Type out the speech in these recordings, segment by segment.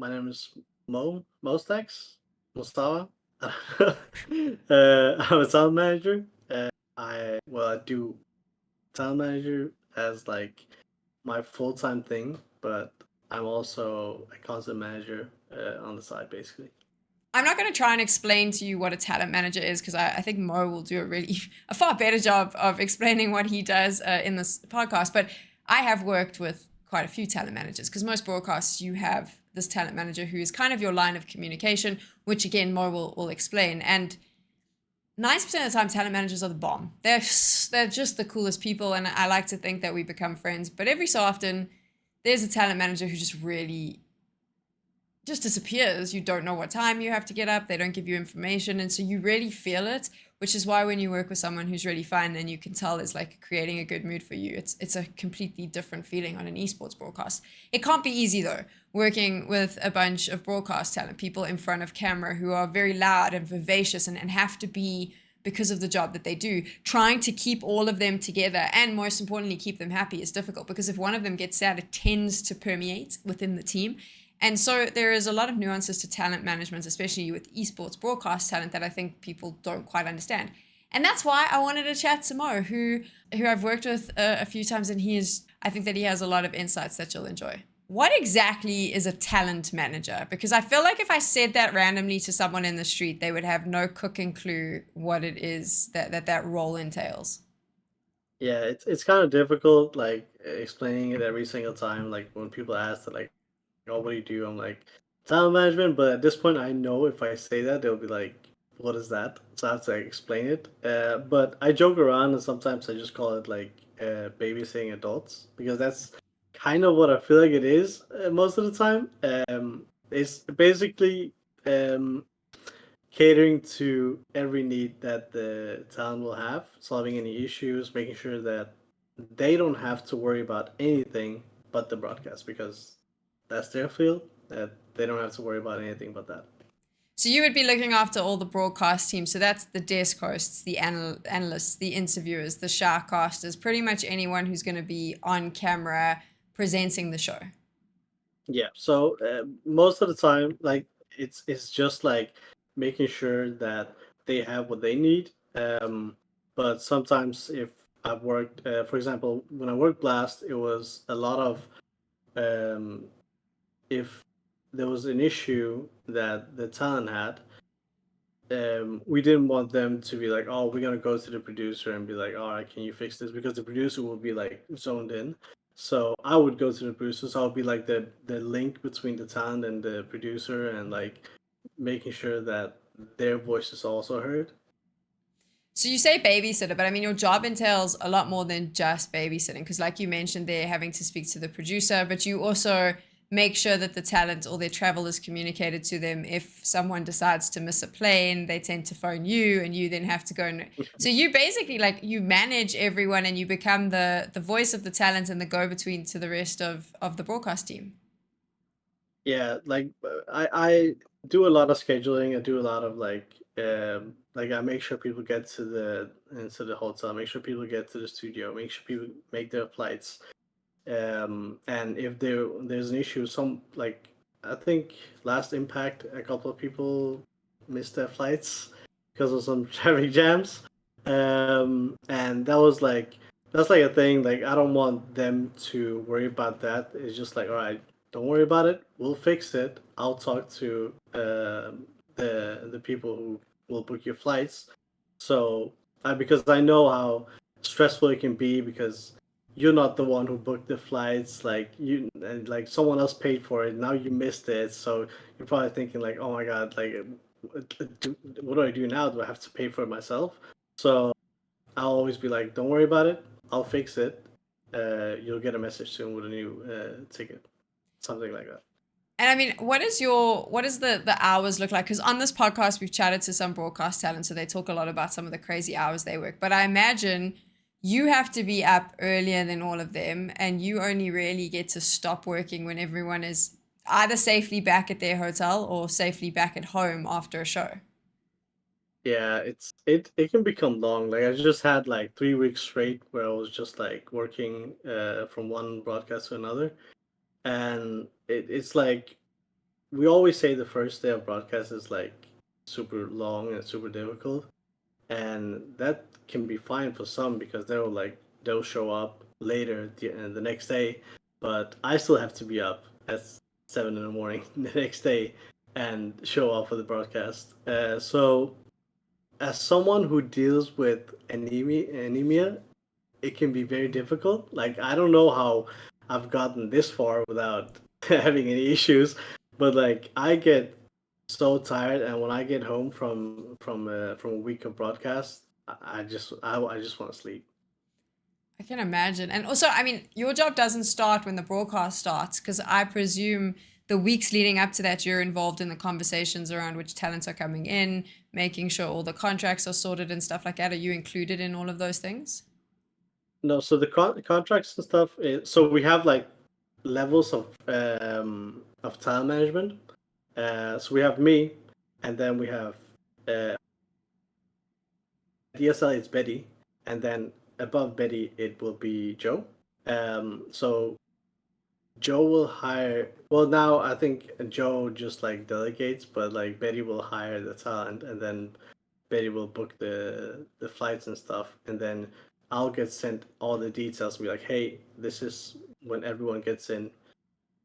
My name is Mosawer. I'm a talent manager. I do talent manager as like my full-time thing, but I'm also a content manager on the side, basically. I'm not going to try and explain to you what a talent manager is because I think Mo will do a far better job of explaining what he does in this podcast. But I have worked with quite a few talent managers because most broadcasts you have this talent manager who is kind of your line of communication, which again Mo will explain. And 90% of the time, talent managers are the bomb. They're just the coolest people, and I like to think that we become friends. But every so often, there's a talent manager who just really just disappears. You don't know what time you have to get up. They don't give you information. And so you really feel it, which is why when you work with someone who's really fun and you can tell is like creating a good mood for you, it's a completely different feeling on an esports broadcast. It can't be easy though, working with a bunch of broadcast talent, people in front of camera who are very loud and vivacious and have to be because of the job that they do. Trying to keep all of them together and most importantly, keep them happy is difficult because if one of them gets sad, it tends to permeate within the team. And so there is a lot of nuances to talent management, especially with esports broadcast talent that I think people don't quite understand. And that's why I wanted to chat to Mo, who I've worked with a few times, and I think that he has a lot of insights that you'll enjoy. What exactly is a talent manager? Because I feel like if I said that randomly to someone in the street, they would have no cooking clue what it is that role entails. Yeah, it's kind of difficult, like explaining it every single time. Like when people ask, that, like, "Oh, what do you do?" I'm like, "Talent management." But at this point, I know if I say that, they'll be like, "What is that?" So I have to like, explain it. But I joke around, and sometimes I just call it like babysitting adults because that's kind of what I feel like it is most of the time. It's basically um, catering to every need that the talent will have, solving any issues, making sure that they don't have to worry about anything but the broadcast because that's their field. That they don't have to worry about anything but that. So you would be looking after all the broadcast teams. So that's the desk hosts, the analysts, the interviewers, the shoutcasters, pretty much anyone who's going to be on camera presenting the show. Yeah. So most of the time, like it's just like making sure that they have what they need. But sometimes if I've worked, for example, when I worked Blast, it was a lot of um, if there was an issue that the talent had, we didn't want them to be like, "Oh, we're gonna go to the producer and be like, all right, can you fix this?" Because the producer will be like zoned in. So I would go to the producer. So I'll be like the link between the talent and the producer, and like making sure that their voice is also heard. So you say babysitter, but I mean, your job entails a lot more than just babysitting. Because, like you mentioned, they're having to speak to the producer, but you also make sure that the talent or their travel is communicated to them. If someone decides to miss a plane, they tend to phone you, and you then have to go and. So you basically like you manage everyone, and you become the voice of the talent and the go between to the rest of the broadcast team. Yeah, like I do a lot of scheduling. I do a lot of like I make sure people get to the hotel, make sure people get to the studio, make sure people make their flights. And if there's an issue, some like I think last Impact, a couple of people missed their flights because of some traffic jams. And that's like a thing. Like I don't want them to worry about that. It's just like, all right, don't worry about it. We'll fix it. I'll talk to the people who will book your flights. So because I know how stressful it can be because you're not the one who booked the flights, like you and like someone else paid for it, now you missed it, so you're probably thinking like, oh my god, like what do I do now? Do I have to pay for it myself? So I'll always be like, don't worry about it, I'll fix it. You'll get a message soon with a new ticket, something like that. And I mean, what does the hours look like? Because on this podcast, we've chatted to some broadcast talent, so they talk a lot about some of the crazy hours they work. But I imagine you have to be up earlier than all of them, and you only really get to stop working when everyone is either safely back at their hotel or safely back at home after a show. Yeah, it can become long. Like I just had like 3 weeks straight where I was just like working from one broadcast to another, and it's like we always say the first day of broadcast is like super long and super difficult, and that can be fine for some because they'll show up later the next day, but I still have to be up at 7 in the morning the next day and show up for the broadcast. So as someone who deals with anemia, it can be very difficult. Like I don't know how I've gotten this far without having any issues, but like I get so tired, and when I get home from a week of broadcast, I just want to sleep. I can imagine. And also, I mean, your job doesn't start when the broadcast starts, because I presume the weeks leading up to that, you're involved in the conversations around which talents are coming in, making sure all the contracts are sorted and stuff like that. Are you included in all of those things? No, so the contracts and stuff. So we have like levels of talent management. So we have me, and then we have uh, DSL. It's Betty, and then above Betty it will be Joe. So Joe will hire. Well, now I think Joe just like delegates, but like Betty will hire the talent, and then Betty will book the flights and stuff, and then I'll get sent all the details and be like, hey, this is when everyone gets in.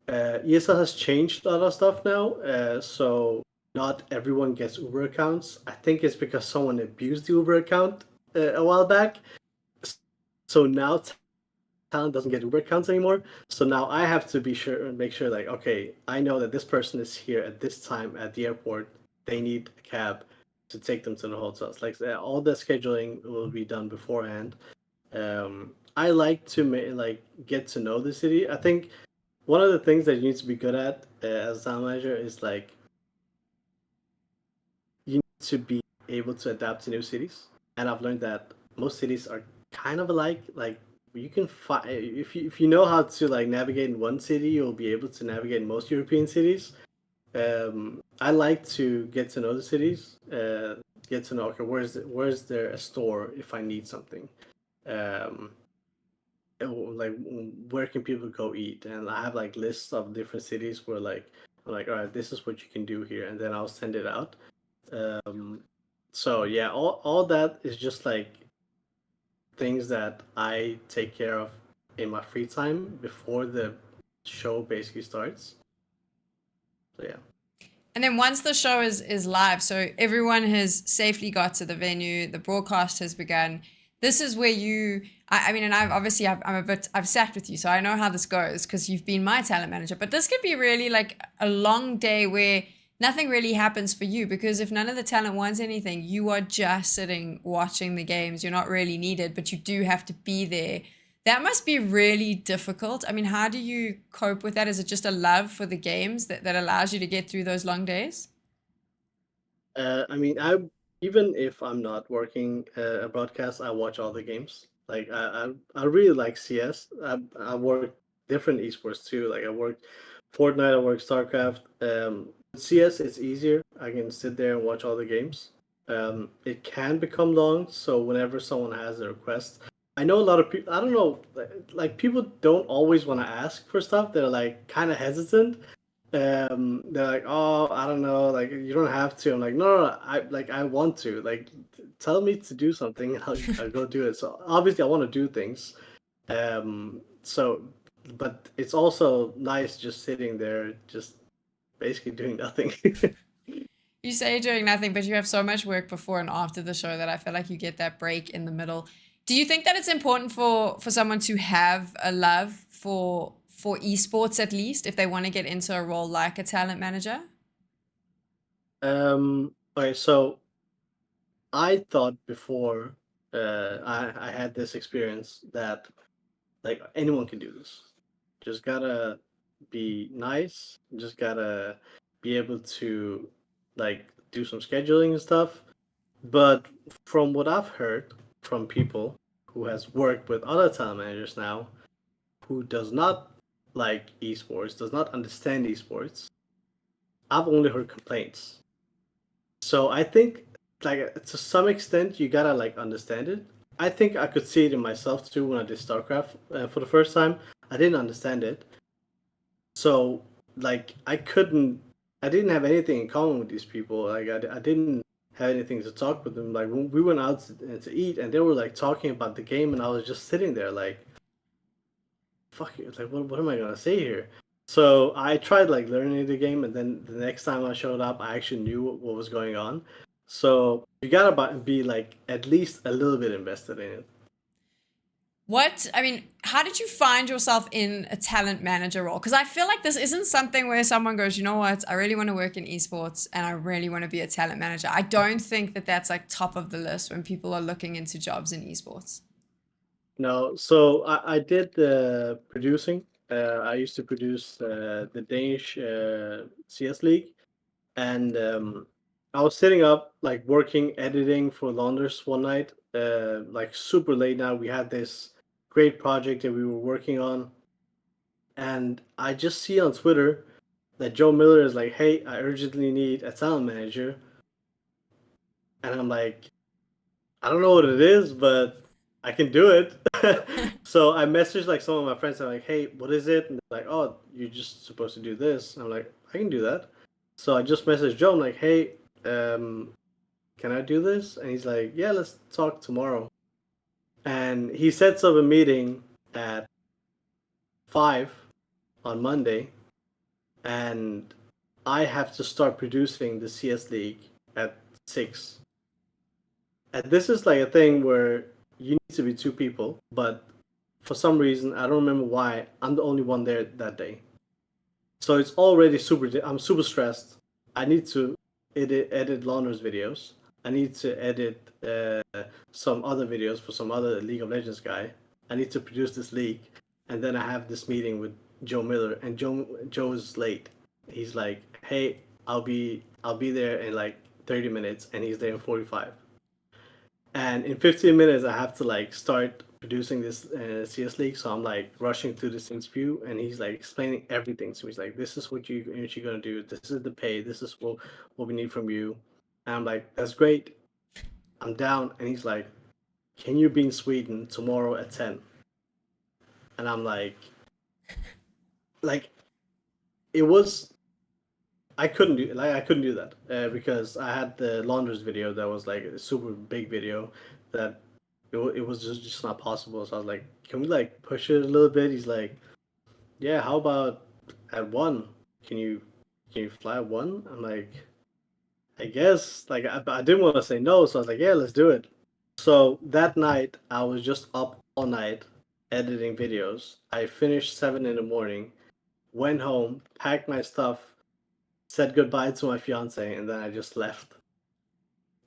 ESL has changed a lot of stuff now, so not everyone gets Uber accounts. I think it's because someone abused the Uber account a while back. So now talent doesn't get Uber accounts anymore. So now I have to be sure and make sure, like, okay, I know that this person is here at this time at the airport. They need a cab to take them to the hotels. Like all the scheduling will be done beforehand. I like to like get to know the city. I think one of the things that you need to be good at as a sound manager is like you need to be able to adapt to new cities. And I've learned that most cities are kind of alike. Like you can find if you know how to like navigate in one city, you'll be able to navigate in most European cities. I like to get to know the cities. Get to know, okay, where's there a store if I need something. Um, like where can people go eat, and I have like lists of different cities where like I'm like, all right, this is what you can do here, and then I'll send it out. um so yeah, all that is just like things that I take care of in my free time before the show basically starts. So yeah. And then once the show is live, so everyone has safely got to the venue, the broadcast has begun. This is where I mean, and I've obviously I've sat with you, so I know how this goes because you've been my talent manager. But this could be really like a long day where nothing really happens for you because if none of the talent wants anything, you are just sitting watching the games. You're not really needed, but you do have to be there. That must be really difficult. I mean, how do you cope with that? Is it just a love for the games that allows you to get through those long days? I mean, I even if I'm not working a broadcast, I watch all the games. Like I really like CS. I work different esports too. Like I work Fortnite, I work StarCraft. CS it's easier. I can sit there and watch all the games. It can become long, so whenever someone has a request, I know a lot of people. I don't know, like people don't always want to ask for stuff. They're like kind of hesitant. They're like, oh, I don't know, like you don't have to. I'm like, no, no, no, I want to. Like, tell me to do something, and I'll go do it. So obviously, I want to do things. So, but it's also nice just sitting there, just basically doing nothing. You say you're doing nothing, but you have so much work before and after the show that I feel like you get that break in the middle. Do you think that it's important for someone to have a love for esports at least if they want to get into a role like a talent manager? Okay, so I thought before I had this experience that like anyone can do this. Just gotta be nice. Just gotta be able to like do some scheduling and stuff. But from what I've heard from people who has worked with other talent managers now, who does not like esports, does not understand esports, I've only heard complaints. So I think like to some extent you gotta like understand it. I think I could see it in myself too when I did StarCraft for the first time. I didn't understand it, so like I didn't have anything in common with these people. Like I didn't have anything to talk with them. Like when we went out to eat, and they were like talking about the game, and I was just sitting there like, fuck it, like what am I gonna say here? So I tried like learning the game, and then the next time I showed up, I actually knew what was going on. So you gotta be like at least a little bit invested in it. I mean, how did you find yourself in a talent manager role? Because I feel like this isn't something where someone goes, you know what, I really want to work in esports and I really want to be a talent manager. I don't think that that's like top of the list when people are looking into jobs in esports. No, so I did the producing. I used to produce the Danish CS League, and I was sitting up, like working, editing for Launders one night, like super late now. We had this great project that we were working on, and I just see on Twitter that Joe Miller is like, "Hey, I urgently need a talent manager," and I'm like, I don't know what it is, but I can do it. So I messaged like some of my friends. I'm like, "Hey, what is it?" And they're like, "Oh, you're just supposed to do this." And I'm like, "I can do that." So I just messaged Joe. I'm like, "Hey, um, can I do this?" And he's like, "Yeah, let's talk tomorrow." And he sets up a meeting at 5 on Monday, and I have to start producing the CS League at 6. And this is like a thing where you need to be two people, but for some reason, I don't remember why, I'm the only one there that day. So it's already I'm super stressed. I need to edit Launer's videos. I need to edit some other videos for some other League of Legends guy. I need to produce this league, and then I have this meeting with Joe Miller, and Joe is late. He's like, "Hey, I'll be there in like 30 minutes," and he's there in 45. And in 15 minutes, I have to like start producing this CS League. So I'm like rushing through this interview, and he's like explaining everything to me. He's like, "This is what you're gonna do. This is the pay. This is what we need from you." And I'm like, "That's great. I'm down." And he's like, "Can you be in Sweden tomorrow at 10?" And I'm like it was. I couldn't do that because I had the launders video that was like a super big video that it was just not possible. So I was like, "Can we like push it a little bit?" He's like, "Yeah, how about at 1? Can you can you fly at 1?" I'm like, "I guess." Like I didn't want to say no, so I was like, "Yeah, let's do it." So that night I was just up all night editing videos. I finished 7 in the morning, went home, packed my stuff, said goodbye to my fiance, and then I just left.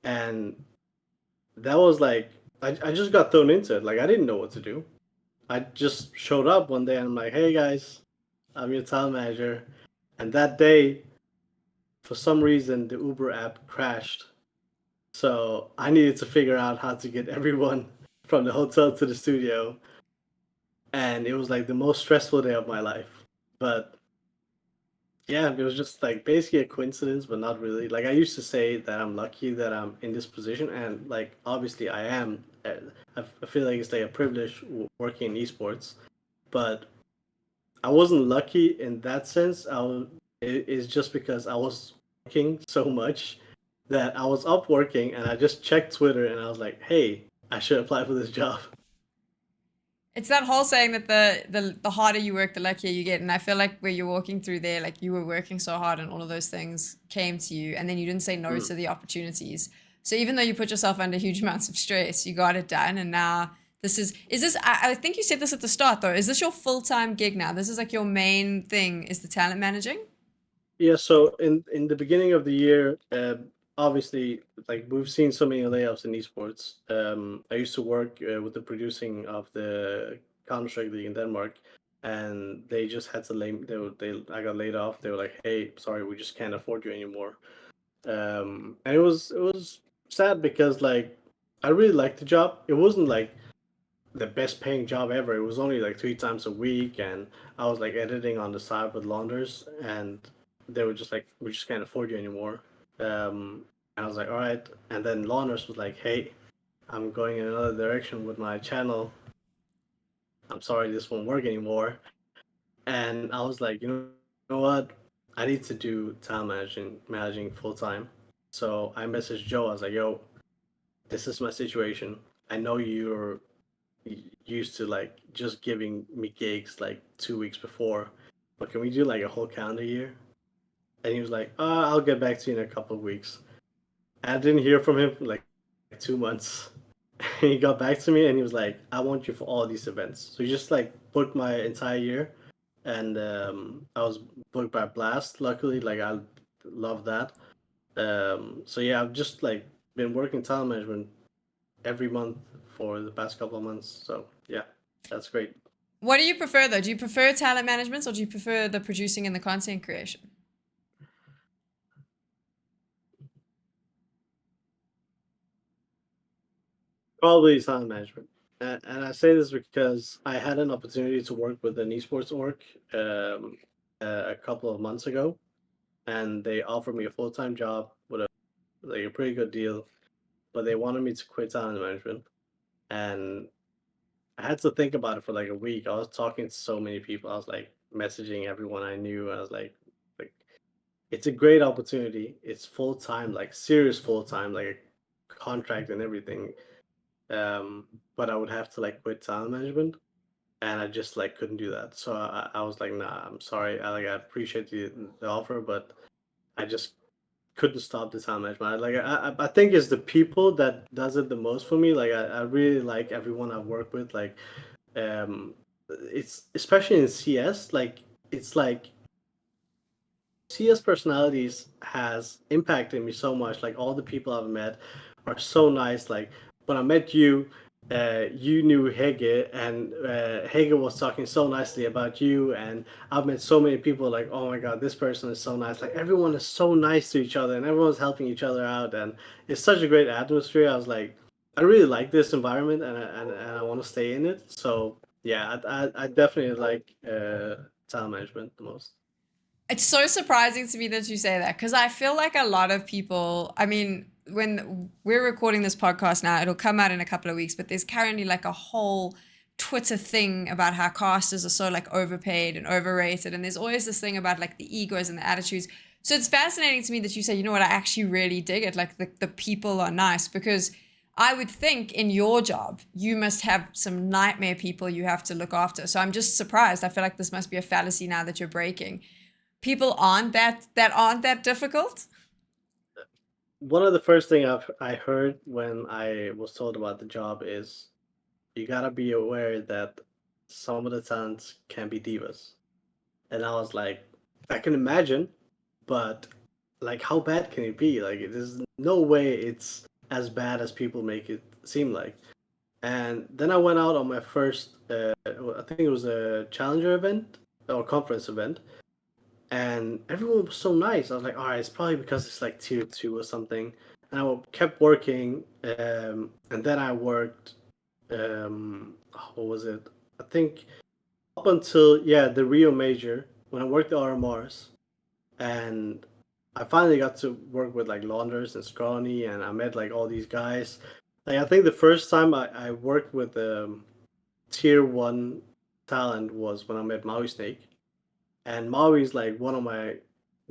And that was like I just got thrown into it. Like I didn't know what to do. I just showed up one day and I'm like, "Hey guys, I'm your talent manager." And that day, for some reason, the Uber app crashed. So I needed to figure out how to get everyone from the hotel to the studio. And it was like the most stressful day of my life. But yeah, it was just like basically a coincidence, but not really. Like I used to say that I'm lucky that I'm in this position, and like obviously I am. I feel like it's like a privilege working in esports, but I wasn't lucky in that sense. It's just because I was working so much that I was up working, and I just checked Twitter, and I was like, "Hey, I should apply for this job." It's that whole saying that the harder you work, the luckier you get. And I feel like where you're walking through there, like you were working so hard and all of those things came to you, and then you didn't say no Mm. to the opportunities. So even though you put yourself under huge amounts of stress, you got it done. And now is this, I think you said this at the start though, is this your full-time gig now? This is like your main thing is the talent managing? Yeah, so in the beginning of the year, obviously, like we've seen so many layoffs in esports. I used to work with the producing of the Counter Strike League in Denmark, and they just had to lay. I got laid off. They were like, "Hey, sorry, we just can't afford you anymore." And it was sad because like I really liked the job. It wasn't like the best paying job ever. It was only like 3 times a week, and I was like editing on the side with launders, and they were just like, "We just can't afford you anymore." And I was like, "All right." And then launders was like, "Hey, I'm going in another direction with my channel. I'm sorry, this won't work anymore." And I was like, "You know what? I need to do talent managing full time. So I messaged Joe. I was like, "Yo, this is my situation. I know you're used to like just giving me gigs like 2 weeks before, but can we do like a whole calendar year?" And he was like, I'll get back to you in a couple of weeks." I didn't hear from him for like 2 months. And he got back to me and he was like, "I want you for all these events." So he just like booked my entire year, and I was booked by Blast. Luckily, like I love that. So yeah, I've just like been working talent management every month for the past couple of months. So yeah, that's great. What do you prefer though? Do you prefer talent management or do you prefer the producing and the content creation? Probably talent management. And I say this because I had an opportunity to work with an esports org um, a couple of months ago, and they offered me a full time job with a pretty good deal, but they wanted me to quit talent management, and I had to think about it for like a week. I was talking to so many people. I was like messaging everyone I knew. I was like, it's a great opportunity. It's full time, like serious full time, like a contract and everything. Um, but I would have to like quit talent management, and I just like couldn't do that. So I was like, nah, I'm sorry. I appreciate the offer, but I just couldn't stop the talent management. I think it's the people that does it the most for me. Like I really like everyone I've worked with. Like it's especially in CS. Like it's like CS personalities has impacted me so much. Like all the people I've met are so nice. Like when I met you, you knew Hege, and Hege was talking so nicely about you. And I've met so many people. Like, oh my god, this person is so nice. Like everyone is so nice to each other, and everyone's helping each other out, and it's such a great atmosphere. I was like, I really like this environment, and I want to stay in it. So yeah, I definitely like talent management the most. It's so surprising to me that you say that because I feel like a lot of people, I mean, when we're recording this podcast now, it'll come out in a couple of weeks, but there's currently like a whole Twitter thing about how casters are so like overpaid and overrated. And there's always this thing about like the egos and the attitudes. So it's fascinating to me that you say, you know what, I actually really dig it. Like the people are nice because I would think in your job, you must have some nightmare people you have to look after. So I'm just surprised. I feel like this must be a fallacy now that you're breaking. People aren't that difficult. One of the first thing I heard when I was told about the job is you gotta be aware that some of the talents can be divas. And I was like, I can imagine, but like how bad can it be? Like there's no way it's as bad as people make it seem like. And then I went out on my first I think it was a challenger event or conference event, and everyone was so nice. I was like, all right, it's probably because it's like tier two or something. And I kept working, and then I worked. What was it? I think up until the Rio Major when I worked the RMRs, and I finally got to work with like Launders and Scrawny, and I met like all these guys. Like I think the first time I worked with tier one talent was when I met Maui Snake, and Maui's like one of my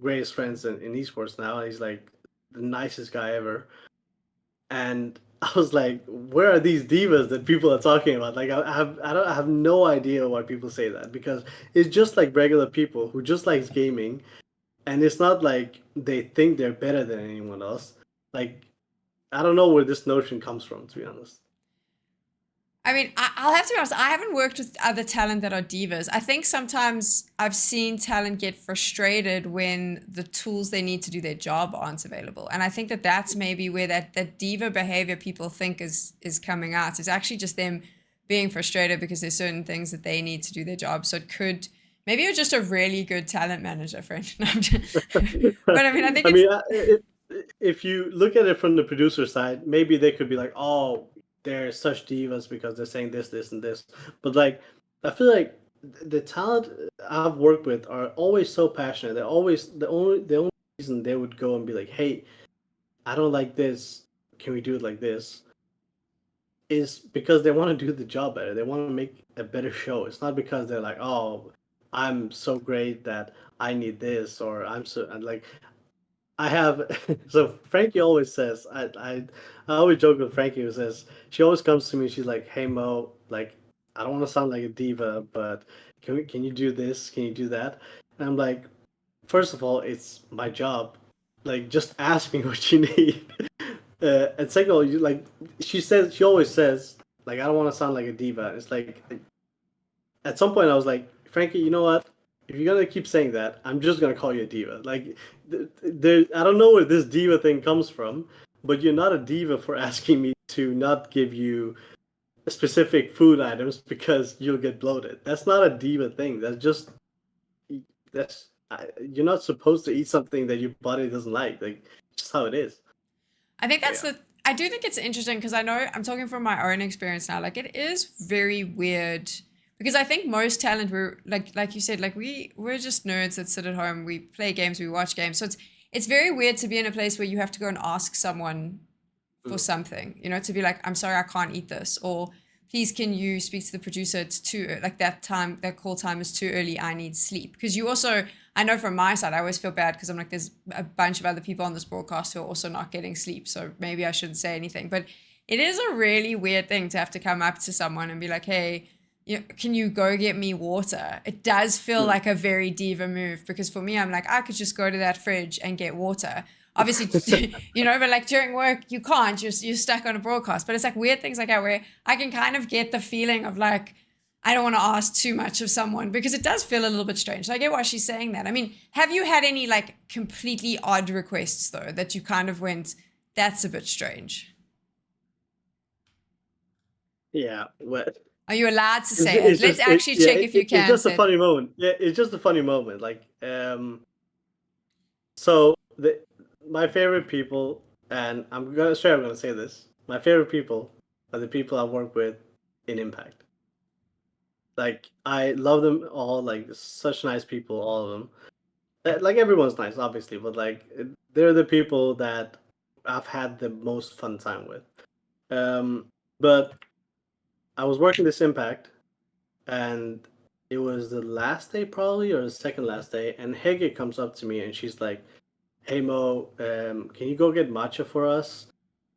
greatest friends in esports now. He's like the nicest guy ever. And I was like, where are these divas that people are talking about? Like I have no idea why people say that, because it's just like regular people who just likes gaming, and it's not like they think they're better than anyone else. Like I don't know where this notion comes from, to be honest. I mean, I'll have to be honest. I haven't worked with other talent that are divas. I think sometimes I've seen talent get frustrated when the tools they need to do their job aren't available, and I think that that's maybe where that diva behavior people think is coming out. It's actually just them being frustrated because there's certain things that they need to do their job. So it could maybe you're just a really good talent manager, friend. But I mean, I think I it's mean, if you look at it from the producer side, maybe they could be like, "Oh, they're such divas because they're saying this, this, and this." But like, I feel like the talent I've worked with are always so passionate. They're always the only reason they would go and be like, "Hey, I don't like this. Can we do it like this?" Is because they want to do the job better. They want to make a better show. It's not because they're like, "Oh, I'm so great that I need this, or I'm so and like I have. So Frankie always says, I always joke with Frankie who says she always comes to me. She's like, "Hey Mo, like I don't want to sound like a diva, but can you do this? Can you do that?" And I'm like, first of all, it's my job. Like, just ask me what you need. And second of all, you like she always says like I don't want to sound like a diva. It's like at some point I was like, Frankie, you know what? If you're gonna keep saying that, I'm just gonna call you a diva. Like, there, I don't know where this diva thing comes from, but you're not a diva for asking me to not give you specific food items because you'll get bloated. That's not a diva thing. You're not supposed to eat something that your body doesn't like. Like, just how it is. I think So that's yeah. the. I do think it's interesting because I know I'm talking from my own experience now. Like it is very weird because I think most talent we're like you said, like we're just nerds that sit at home. We play games, we watch games. So it's very weird to be in a place where you have to go and ask someone for Mm. something, you know, to be like, I'm sorry, I can't eat this, or please can you speak to the producer, it's too like that call time is too early, I need sleep. Because you also, I know from my side, I always feel bad because I'm like, there's a bunch of other people on this broadcast who are also not getting sleep, so maybe I shouldn't say anything. But it is a really weird thing to have to come up to someone and be like, hey, can you go get me water? It does feel Mm. like a very diva move because for me, I'm like, I could just go to that fridge and get water. Obviously, but like during work, you can't. You're stuck on a broadcast. But it's like weird things like that where I can kind of get the feeling of like, I don't want to ask too much of someone because it does feel a little bit strange. So I get why she's saying that. I mean, have you had any like completely odd requests though that you kind of went, that's a bit strange? Yeah. What? Are you allowed to It's, say it? it's Let's just it, actually yeah. check if you It's can just a say it. funny moment. Yeah, it's just a funny moment. Like so the my favorite people, and I'm gonna say this. My favorite people are the people I work with in Impact. Like I love them all. Like such nice people, all of them. Like everyone's nice, obviously, but like they're the people that I've had the most fun time with. Um, but I was working this Impact, and it was the last day probably or the second last day, and Hege comes up to me and she's like, "Hey Mo, can you go get matcha for us?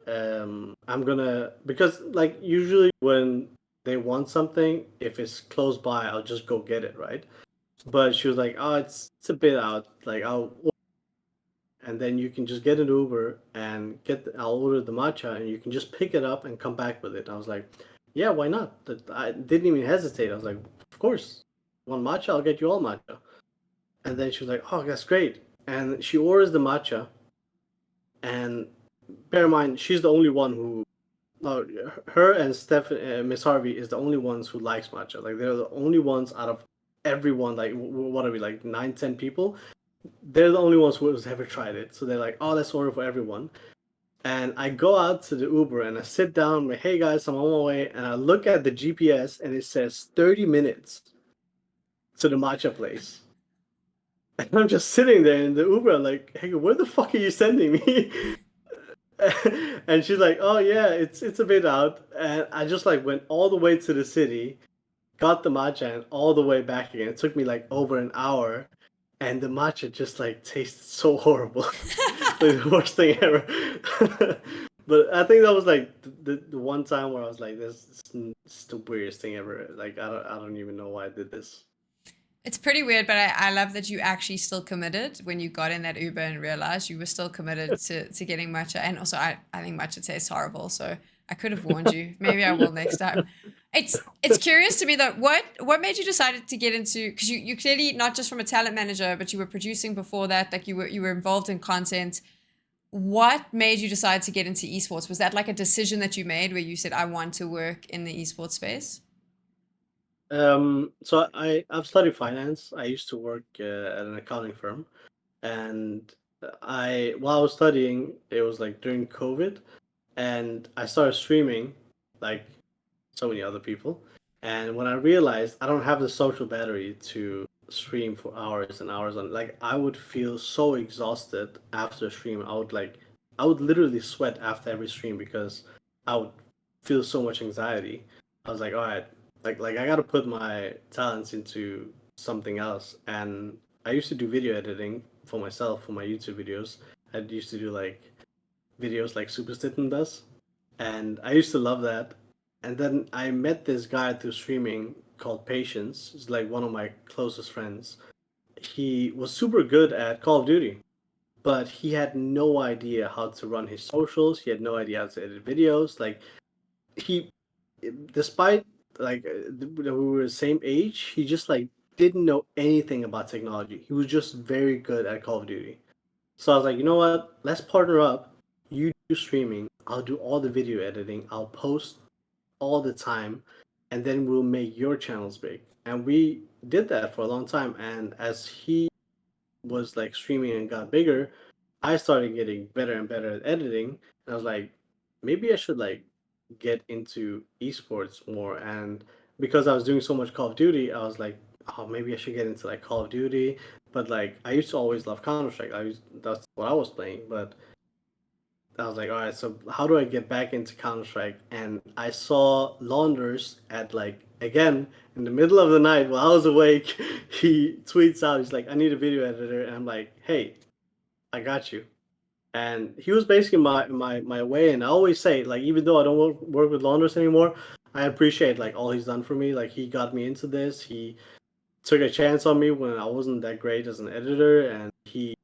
I'm gonna because like usually when they want something, if it's close by, I'll just go get it, right? But she was like, "Oh, it's a bit out. Like and then you can just get an Uber and I'll order the matcha and you can just pick it up and come back with it." I was like, "Yeah, why not?" I didn't even hesitate. I was like, "Of course, one matcha, I'll get you all matcha." And then she was like, "Oh, that's great." And she orders the matcha, and bear in mind, she's the only one who, no, her and Miss Harvey is the only ones who likes matcha. Like they're the only ones out of everyone. Like what are we like 9, 10 people? They're the only ones who has ever tried it. So they're like, "Oh, let's order for everyone." And I go out to the Uber and I sit down. I'm like, "Hey guys, I'm on my way." And I look at the GPS and it says 30 minutes to the matcha place. And I'm just sitting there in the Uber. I'm like, "Hey, where the fuck are you sending me?" And she's like, "Oh yeah, it's a bit out." And I just like went all the way to the city, got the matcha, and all the way back again. It took me like over an hour, and the matcha just like tasted so horrible, like the worst thing ever. But I think that was like the one time where I was like, "This is the weirdest thing ever." Like I don't even know why I did this. It's pretty weird, but I love that you actually still committed when you got in that Uber and realized you were still committed to getting matcha. And also, I think matcha tastes horrible, so I could have warned you. Maybe I will next time. It's curious to me though. What made you decide to get into? Because you clearly not just from a talent manager, but you were producing before that. Like you were involved in content. What made you decide to get into esports? Was that like a decision that you made where you said I want to work in the esports space? So I've studied finance. I used to work at an accounting firm, and I while I was studying, it was like during COVID, and I started streaming, like so many other people. And when I realized I don't have the social battery to stream for hours and hours on, like I would feel so exhausted after a stream. I would literally sweat after every stream because I would feel so much anxiety. I was like, all right, like I gotta put my talents into something else. And I used to do video editing for myself for my YouTube videos. I used to do like videos like Superstition does, and I used to love that. And then I met this guy through streaming called Patience. He's like one of my closest friends. He was super good at Call of Duty, but he had no idea how to run his socials. He had no idea how to edit videos. Like he, despite like we were the same age, he just like didn't know anything about technology. He was just very good at Call of Duty. So I was like, you know what? Let's partner up. You do streaming. I'll do all the video editing. I'll post all the time, and then we'll make your channels big. And we did that for a long time. And as he was like streaming and got bigger, I started getting better and better at editing. And I was like, maybe I should like get into esports more. And because I was doing so much Call of Duty, I was like, oh, maybe I should get into like Call of Duty. But like, I used to always love Counter Strike. That's what I was playing. But I was like, all right, so how do I get back into Counter Strike? And I saw Launders at like again in the middle of the night while I was awake. He tweets out, he's like, I need a video editor, and I'm like, hey, I got you. And he was basically my way. And I always say, like, even though I don't work with Launders anymore, I appreciate like all he's done for me. Like he got me into this. He took a chance on me when I wasn't that great as an editor, and he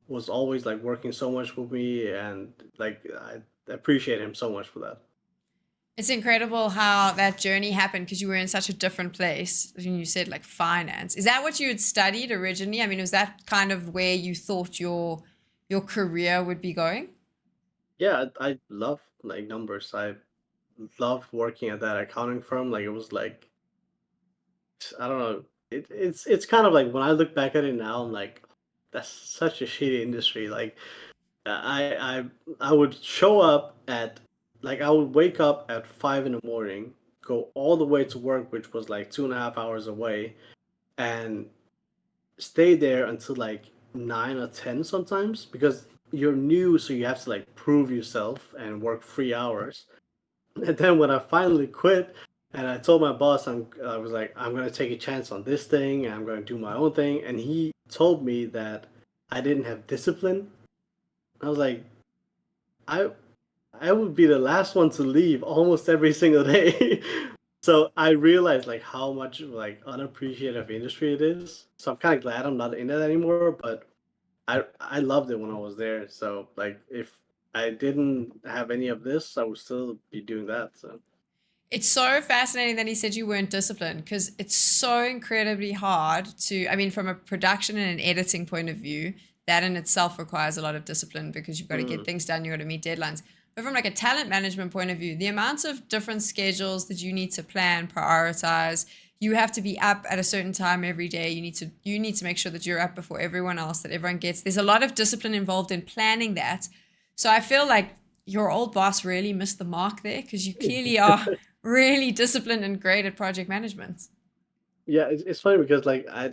was always like working so much with me, and like I appreciate him so much for that. It's incredible how that journey happened because you were in such a different place. And you said like finance. Is that what you had studied originally? I mean, was that kind of where you thought your career would be going? Yeah, I love like numbers. I love working at that accounting firm. Like it was like I don't know. It's kind of like when I look back at it now, I'm like, that's such a shitty industry. Like I I would show up at like I would wake up at 5 in the morning, go all the way to work, which was like 2.5 hours away, and stay there until like 9 or 10 sometimes because you're new, so you have to like prove yourself and work 3 hours. And then when I finally quit, and I told my boss I was like I'm gonna take a chance on this thing and I'm gonna do my own thing, and he told me that I didn't have discipline. I was like, I I would be the last one to leave almost every single day. So I realized like how much like unappreciative industry it is. So I'm kind of glad I'm not in it anymore. But I loved it when I was there. So like if I didn't have any of this, I would still be doing that. So It's so fascinating that he said you weren't disciplined because it's so incredibly hard to, I mean, from a production and an editing point of view, that in itself requires a lot of discipline because you've got to get mm, things done, you've got to meet deadlines. But from like a talent management point of view, the amounts of different schedules that you need to plan, prioritize, you have to be up at a certain time every day. You need to make sure that you're up before everyone else, that everyone gets. There's a lot of discipline involved in planning that. So I feel like your old boss really missed the mark there because you clearly are really disciplined and great at project management. yeah, it's funny because like I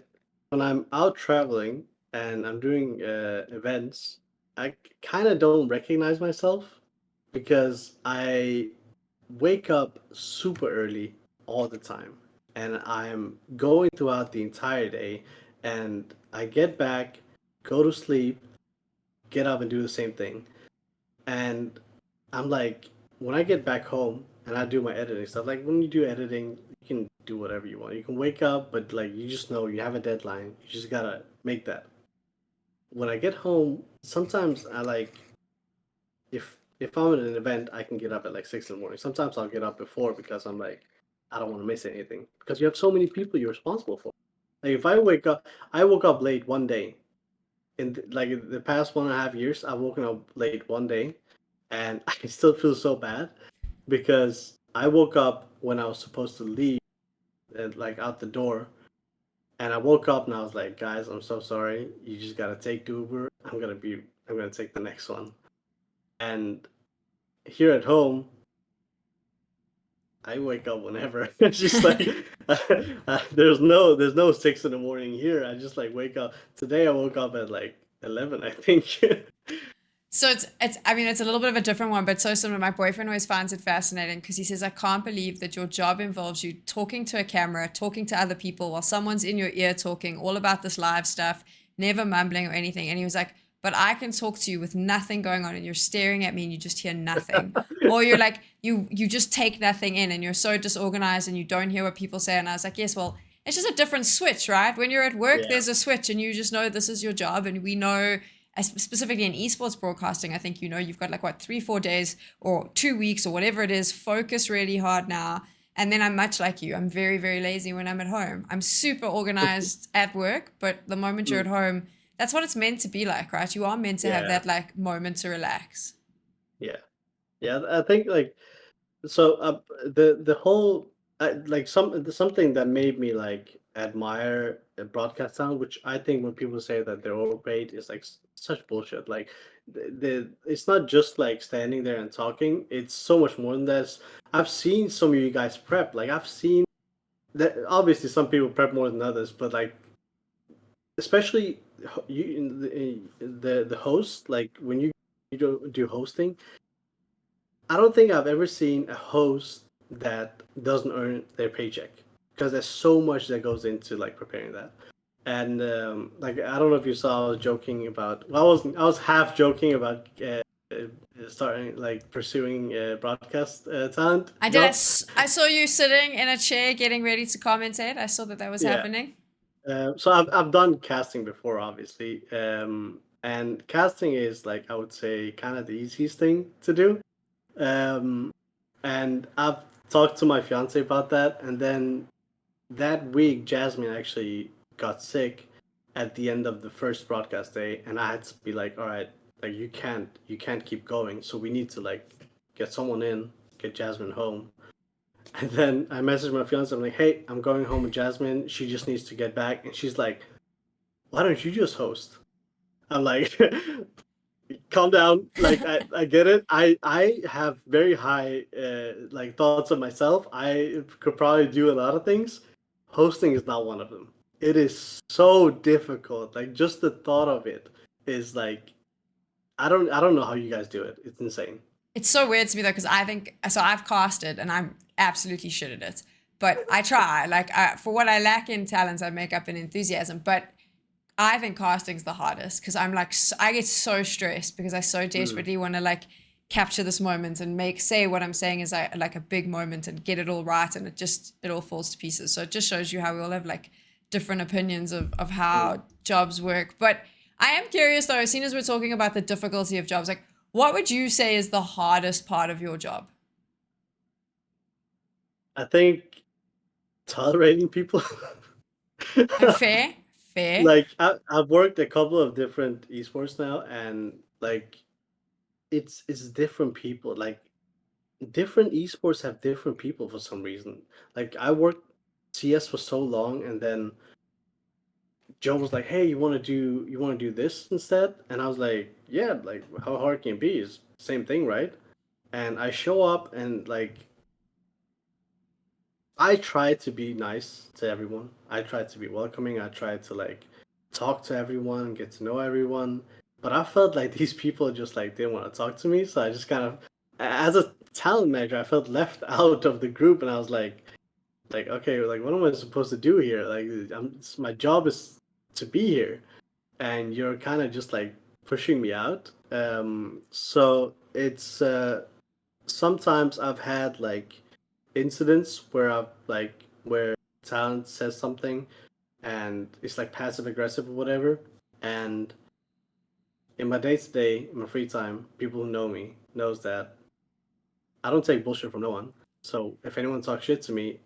when I'm out traveling and I'm doing events, I kind of don't recognize myself because I wake up super early all the time and I'm going throughout the entire day, and I get back, go to sleep, get up and do the same thing. And I'm like, when I get back home and I do my editing stuff, like when you do editing, you can do whatever you want. You can wake up, but like you just know you have a deadline. You just gotta make that. When I get home, sometimes I like if I'm at an event, I can get up at like 6 in the morning. Sometimes I'll get up before because I'm like, I don't want to miss anything because you have so many people you're responsible for. Like if I woke up late one day like in the past 1.5 years, I've woken up late one day, and I still feel so bad because I woke up when I was supposed to leave, like out the door, and I woke up and I was like, guys, I'm so sorry. You just gotta take the Uber. I'm gonna take the next one. And here at home, I wake up whenever. It's just like there's no 6 in the morning here. I just like wake up. Today I woke up at like 11, I think. So it's I mean it's a little bit of a different one, but so similar. My boyfriend always finds it fascinating because he says, I can't believe that your job involves you talking to a camera, talking to other people while someone's in your ear talking all about this live stuff, never mumbling or anything. And he was like, but I can talk to you with nothing going on and you're staring at me and you just hear nothing. Or you're like, you just take nothing in and you're so disorganized and you don't hear what people say. And I was like, yes, well, it's just a different switch, right? When you're at work, Yeah, there's a switch and you just know this is your job, and we know specifically in esports broadcasting, I think, you've got like what, 3-4 days or 2 weeks or whatever it is, focus really hard now. And then I'm much like you. I'm very, very lazy when I'm at home. I'm super organized at work, but the moment you're mm, at home, that's what it's meant to be like, right? You are meant to have yeah, that like moment to relax. yeah, yeah. I think like so. The whole like something that made me like admire broadcast sound, which I think when people say that they're overpaid is like such bullshit. Like it's not just like standing there and talking. It's so much more than this. I've seen some of you guys prep. Like I've seen that obviously some people prep more than others, but like especially you in the host, like when you do hosting, I don't think I've ever seen a host that doesn't earn their paycheck because there's so much that goes into like preparing that. And like I don't know if you saw, I was joking about. Well, I was half joking about starting like pursuing broadcast talent I did. job. I saw you sitting in a chair getting ready to commentate. I saw that that was Yeah. happening. So I've done casting before, obviously, and casting is like I would say kind of the easiest thing to do. Um, and I've talked to my fiance about that, and then that week, Jasmine actually got sick at the end of the first broadcast day, and I had to be like, all right, like you can't keep going, so we need to like get someone in, get Jasmine home. And then I messaged my fiance. I'm like, "Hey, I'm going home with Jasmine. She just needs to get back." And she's like, "Why don't you just host?" I'm like, "Calm down. Like, I get it. I have very high like thoughts of myself. I could probably do a lot of things. Hosting is not one of them. It is so difficult. Like, just the thought of it is like, I don't know how you guys do it. It's insane." It's so weird to me though, because I think so. I've casted and I'm absolutely shit at it, but I try. Like for what I lack in talent, I make up in enthusiasm. But I think casting's the hardest because I'm like I get so stressed because I so Mm, desperately want to like capture this moment and make say what I'm saying is like a big moment and get it all right, and it all falls to pieces. So it just shows you how we all have like different opinions of mm. how jobs work. But I am curious though, as soon as we're talking about the difficulty of jobs, like what would you say is the hardest part of your job? I think tolerating people. Fair, fair. Like I've worked a couple of different esports now, and like it's different people. Like different esports have different people for some reason. Like I worked CS for so long, and then Joe was like, "Hey, you want to do this instead?" And I was like, "Yeah, like how hard can it be? It's same thing, right?" And I show up, and like I try to be nice to everyone. I try to be welcoming. I try to like talk to everyone, get to know everyone. But I felt like these people just like didn't want to talk to me, so I just kind of, as a talent manager, I felt left out of the group, and I was like okay, like what am I supposed to do here? Like my job is to be here, and you're kind of just like pushing me out. So it's sometimes I've had like incidents where I've like where talent says something and it's like passive aggressive or whatever. And in my day to day, in my free time, people who know me knows that I don't take bullshit from no one. So if anyone talks shit to me,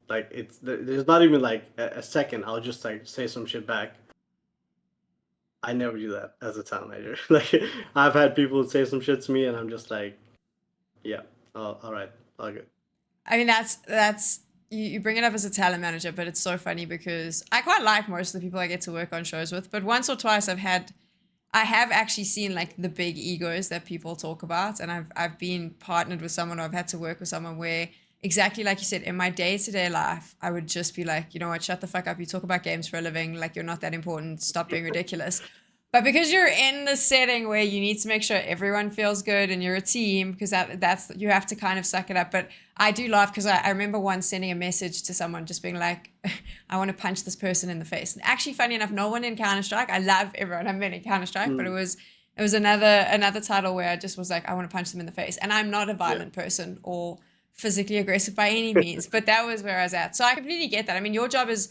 like there's not even like a second. I'll just like say some shit back. I never do that as a talent manager. Like I've had people say some shit to me, and I'm just like, yeah, oh, all right, all good. I mean, that's you bring it up as a talent manager, but it's so funny because I quite like most of the people I get to work on shows with. But once or twice, I have actually seen like the big egos that people talk about, and I've been partnered with someone, or I've had to work with someone where exactly like you said, in my day to day life, I would just be like, you know what, shut the fuck up. You talk about games for a living, like you're not that important. Stop being ridiculous. But because you're in the setting where you need to make sure everyone feels good and you're a team, because that's you have to kind of suck it up. But I do laugh because I remember once sending a message to someone just being like, I want to punch this person in the face. And actually, funny enough, no one in Counter-Strike. I love everyone I met in Counter-Strike, but it Mm, was another title where I just was like, I want to punch them in the face. And I'm not a yeah. violent person or physically aggressive by any means, but that was where I was at. So I completely get that. I mean, your job is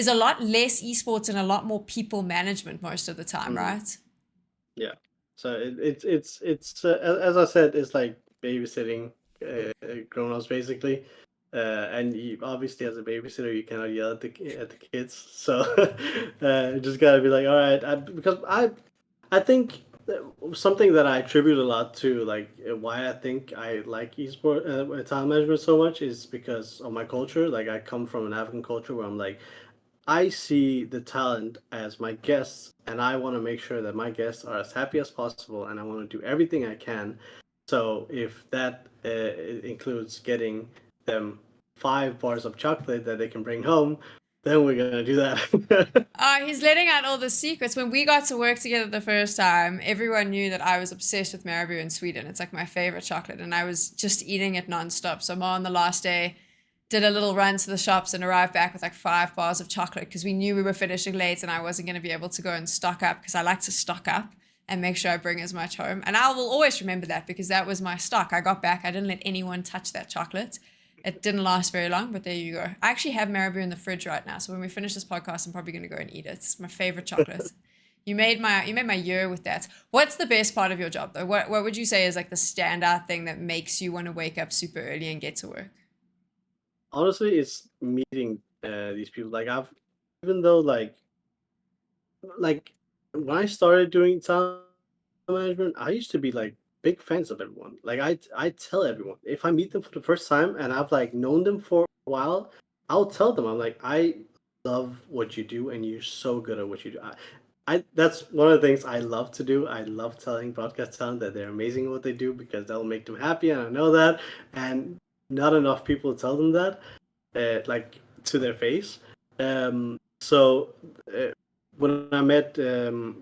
a lot less esports and a lot more people management most of the time, Mm, right? yeah. So it's as I said, it's like babysitting grown-ups basically. And obviously, as a babysitter, you cannot yell at the kids. So you just gotta be like, all right, because I think something that I attribute a lot to, like why I think I like esport time management so much, is because of my culture. Like I come from an African culture where I'm like, I see the talent as my guests, and I want to make sure that my guests are as happy as possible, and I want to do everything I can. So if that includes getting them 5 bars of chocolate that they can bring home, then we're gonna do that. He's letting out all the secrets. When we got to work together the first time, everyone knew that I was obsessed with Marabou in Sweden. It's like my favorite chocolate, and I was just eating it nonstop. So, Ma, on the last day, did a little run to the shops and arrived back with like 5 bars of chocolate because we knew we were finishing late and I wasn't going to be able to go and stock up because I like to stock up and make sure I bring as much home. And I will always remember that because that was my stock. I got back, I didn't let anyone touch that chocolate. It didn't last very long, but there you go. I actually have Marabou in the fridge right now. So when we finish this podcast, I'm probably going to go and eat it. It's my favorite chocolate. You made my year with that. What's the best part of your job though? What would you say is like the standout thing that makes you want to wake up super early and get to work? Honestly, it's meeting these people. Like even though like when I started doing time management, I used to be like big fans of everyone. Like I tell everyone if I meet them for the first time and I've like known them for a while, I'll tell them I'm like, I love what you do and you're so good at what you do. I that's one of the things I love to do. I love telling broadcast talent that they're amazing at what they do because that'll make them happy, and I know that. And not enough people tell them that, like to their face. So uh, when I met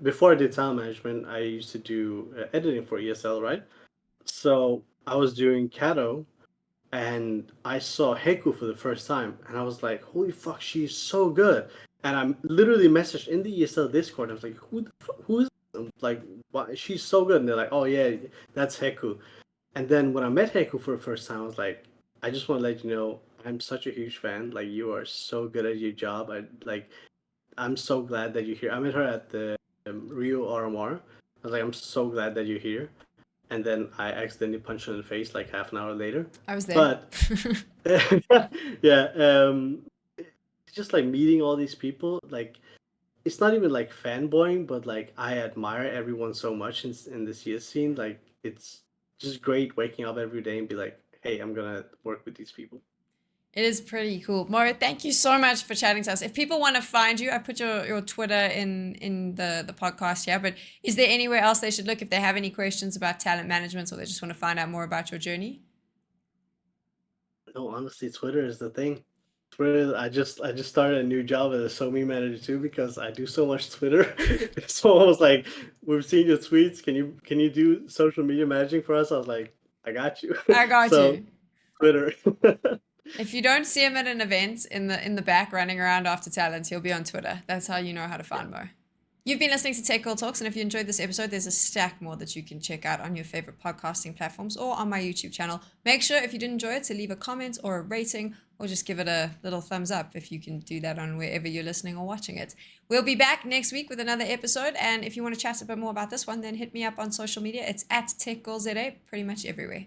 before I did sound management, I used to do editing for ESL, right? So I was doing Kato, and I saw Heku for the first time, and I was like, "Holy fuck, she's so good!" And I literally messaged in the ESL Discord. I was like, who is this? I'm like, why? She's so good." And they're like, "Oh yeah, that's Heku." And then when I met Heiko for the first time, I was like, I just want to let you know, I'm such a huge fan. Like you are so good at your job. I'm so glad that you're here. I met her at the Rio RMR. I was like, I'm so glad that you're here. And then I accidentally punched her in the face like half an hour later. I was there. But yeah, just like meeting all these people, like it's not even like fanboying, but like I admire everyone so much in the CS scene. Like it's just great waking up every day and be like, hey, I'm gonna work with these people. It is pretty cool. Mo, thank you so much for chatting to us. If people want to find you, I put your Twitter in the podcast here, but is there anywhere else they should look if they have any questions about talent management or they just want to find out more about your journey? No, honestly, Twitter is the thing. Twitter, I just started a new job as a SOMI manager too because I do so much Twitter. Someone was like, "We've seen your tweets. Can you do social media managing for us?" I was like, "I got you." I got So you. Twitter. If you don't see him at an event in the back running around after talent, he'll be on Twitter. That's how you know how to Yeah. find Mo. You've been listening to Tech Girl Talks, and if you enjoyed this episode, there's a stack more that you can check out on your favorite podcasting platforms or on my YouTube channel. Make sure, if you did enjoy it, to leave a comment or a rating, or just give it a little thumbs up if you can do that on wherever you're listening or watching it. We'll be back next week with another episode, and if you want to chat a bit more about this one, then hit me up on social media. It's at TechGirlZA, pretty much everywhere.